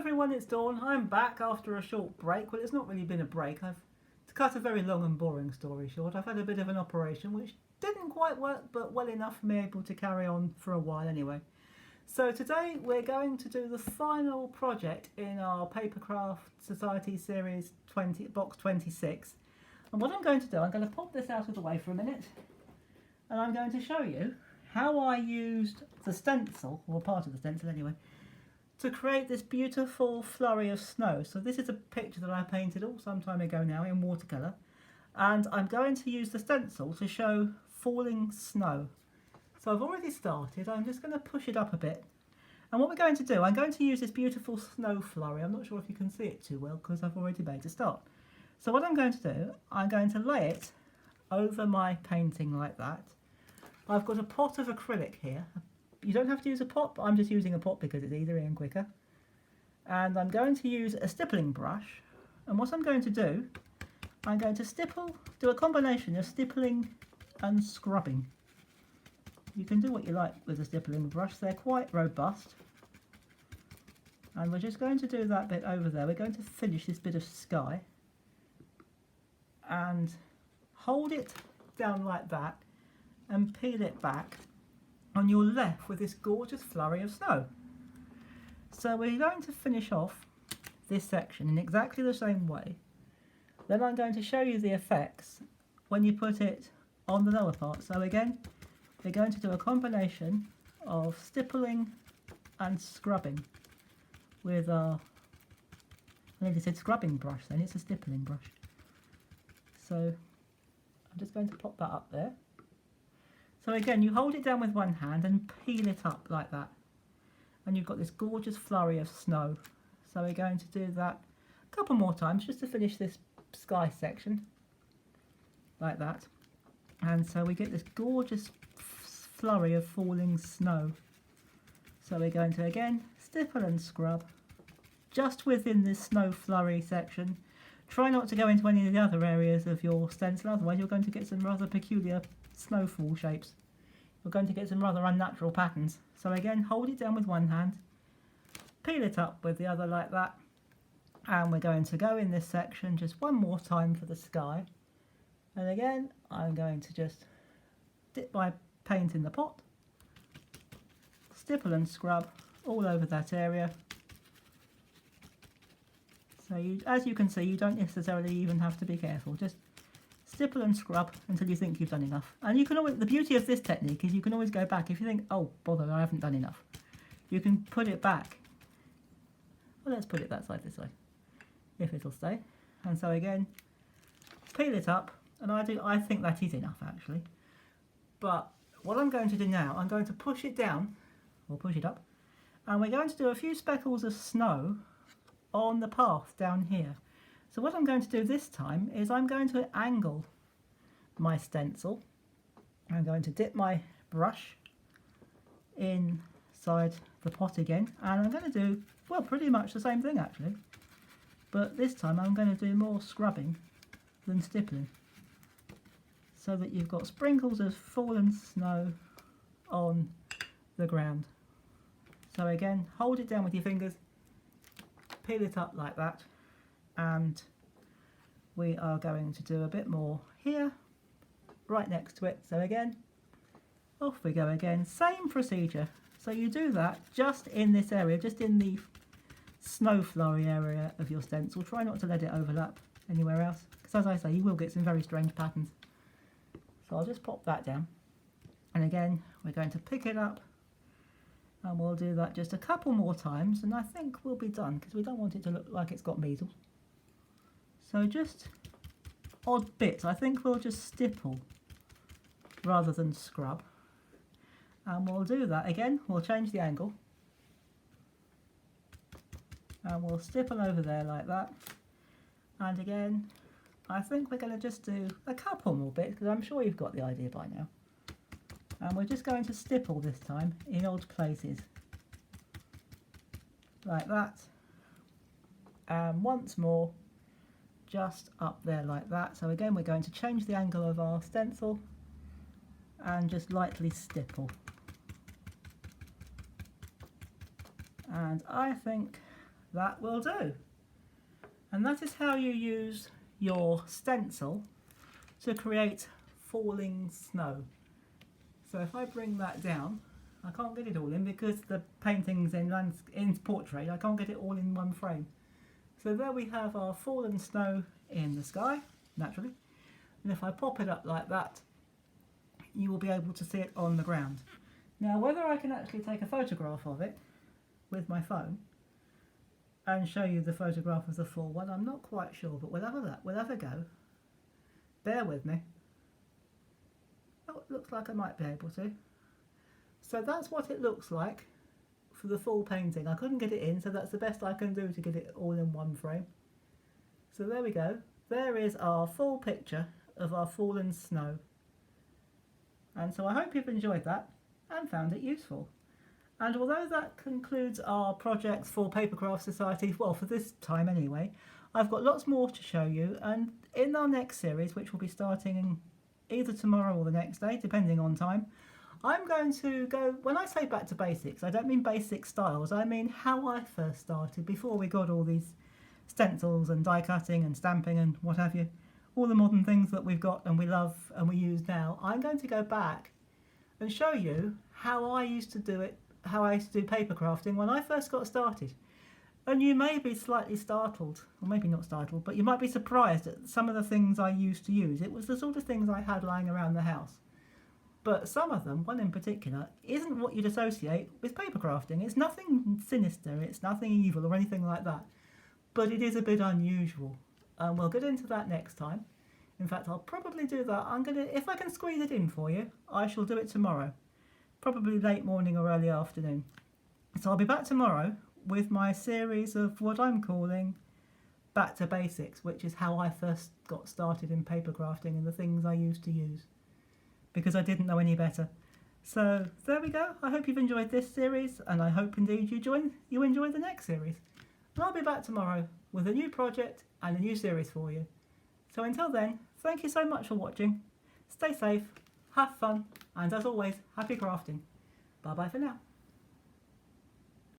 everyone, it's Dawn. I'm back after a short break. Well, it's not really been a break. To cut a very long and boring story short, I've had a bit of an operation which didn't quite work, but well enough for me able to carry on for a while anyway. So today we're going to do the final project in our PAPERCRAFT Society Series 20, Box 26. And what I'm going to do, I'm going to pop this out of the way for a minute, and I'm going to show you how I used the stencil, or part of the stencil anyway, to create this beautiful flurry of snow. So this is a picture that I painted some time ago now in watercolour, and I'm going to use the stencil to show falling snow. So I've already started. I'm just going to push it up a bit, and what we're going to do, I'm going to use this beautiful snow flurry. I'm not sure if you can see it too well because I've already made a start. So what I'm going to do, I'm going to lay it over my painting like that. I've got a pot of acrylic here. You don't have to use a pot, but I'm just using a pot because it's easier and quicker. And I'm going to use a stippling brush. And what I'm going to do, I'm going to do a combination of stippling and scrubbing. You can do what you like with a stippling brush. They're quite robust. And we're just going to do that bit over there. We're going to finish this bit of sky. And hold it down like that and peel it back. And you're left with this gorgeous flurry of snow. So we're going to finish off this section in exactly the same way. Then I'm going to show you the effects when you put it on the lower part. So again, we're going to do a combination of stippling and scrubbing with our, I nearly said scrubbing brush then, it's a stippling brush. So I'm just going to pop that up there. So again, you hold it down with one hand and peel it up like that. And you've got this gorgeous flurry of snow. So we're going to do that a couple more times just to finish this sky section. Like that. And so we get this gorgeous flurry of falling snow. So we're going to again stipple and scrub just within this snow flurry section. Try not to go into any of the other areas of your stencil, otherwise you're going to get some rather peculiar snowfall shapes. You're going to get some rather unnatural patterns. So again, hold it down with one hand, peel it up with the other like that, and we're going to go in this section just one more time for the sky. And again, I'm going to just dip my paint in the pot, stipple and scrub all over that area. So as you can see, you don't necessarily even have to be careful. Just stipple and scrub until you think you've done enough. And you can always, the beauty of this technique is you can always go back. If you think, oh, bother, I haven't done enough, you can put it back. Well, let's put it that side, this side, if it'll stay. And so again, peel it up, and I think that is enough actually. But what I'm going to do now, I'm going to push it down, or push it up, and we're going to do a few speckles of snow on the path down here. So what I'm going to do this time is I'm going to angle my stencil. I'm going to dip my brush inside the pot again, and I'm going to do, well, pretty much the same thing actually, but this time I'm going to do more scrubbing than stippling, so that you've got sprinkles of fallen snow on the ground. So again, hold it down with your fingers, peel it up like that, and we are going to do a bit more here, right next to it. So again, off we go again, same procedure. So you do that just in this area, just in the snow flurry area of your stencil. Try not to let it overlap anywhere else, because as I say, you will get some very strange patterns. So I'll just pop that down, and again we're going to pick it up, and we'll do that just a couple more times, and I think we'll be done, because we don't want it to look like it's got measles. So just odd bits. I think we'll just stipple rather than scrub, and we'll do that again. We'll change the angle, and we'll stipple over there like that. And again, I think we're going to just do a couple more bits, because I'm sure you've got the idea by now. And we're just going to stipple this time in odd places like that, and once more just up there like that. So again, we're going to change the angle of our stencil and just lightly stipple. And I think that will do. And that is how you use your stencil to create falling snow. So if I bring that down, I can't get it all in because the painting's in portrait. I can't get it all in one frame. So there we have our fallen snow in the sky, naturally. And if I pop it up like that, you will be able to see it on the ground. Now, whether I can actually take a photograph of it with my phone and show you the photograph of the full one, I'm not quite sure, but we'll have a go. Bear with me. Oh, it looks like I might be able to. So that's what it looks like for the full painting. I couldn't get it in, so that's the best I can do to get it all in one frame. So there we go. There is our full picture of our fallen snow. And so I hope you've enjoyed that and found it useful. And although that concludes our projects for Papercraft Society, well, for this time anyway, I've got lots more to show you, and in our next series, which will be starting either tomorrow or the next day, depending on time, I'm going to go, when I say back to basics, I don't mean basic styles, I mean how I first started before we got all these stencils and die cutting and stamping and what have you, all the modern things that we've got and we love and we use now. I'm going to go back and show you how I used to do it, how I used to do paper crafting when I first got started. And you may be slightly startled, or maybe not startled, but you might be surprised at some of the things I used to use. It was the sort of things I had lying around the house. But some of them, one in particular, isn't what you'd associate with paper crafting. It's nothing sinister, it's nothing evil or anything like that. But it is a bit unusual. And we'll get into that next time. In fact, I'll probably do that. If I can squeeze it in for you, I shall do it tomorrow. Probably late morning or early afternoon. So I'll be back tomorrow with my series of what I'm calling Back to Basics, which is how I first got started in paper crafting and the things I used to use, because I didn't know any better. So there we go. I hope you've enjoyed this series, and I hope indeed you enjoy the next series. And I'll be back tomorrow with a new project and a new series for you. So until then, thank you so much for watching. Stay safe, have fun, and as always, happy crafting. Bye bye for now.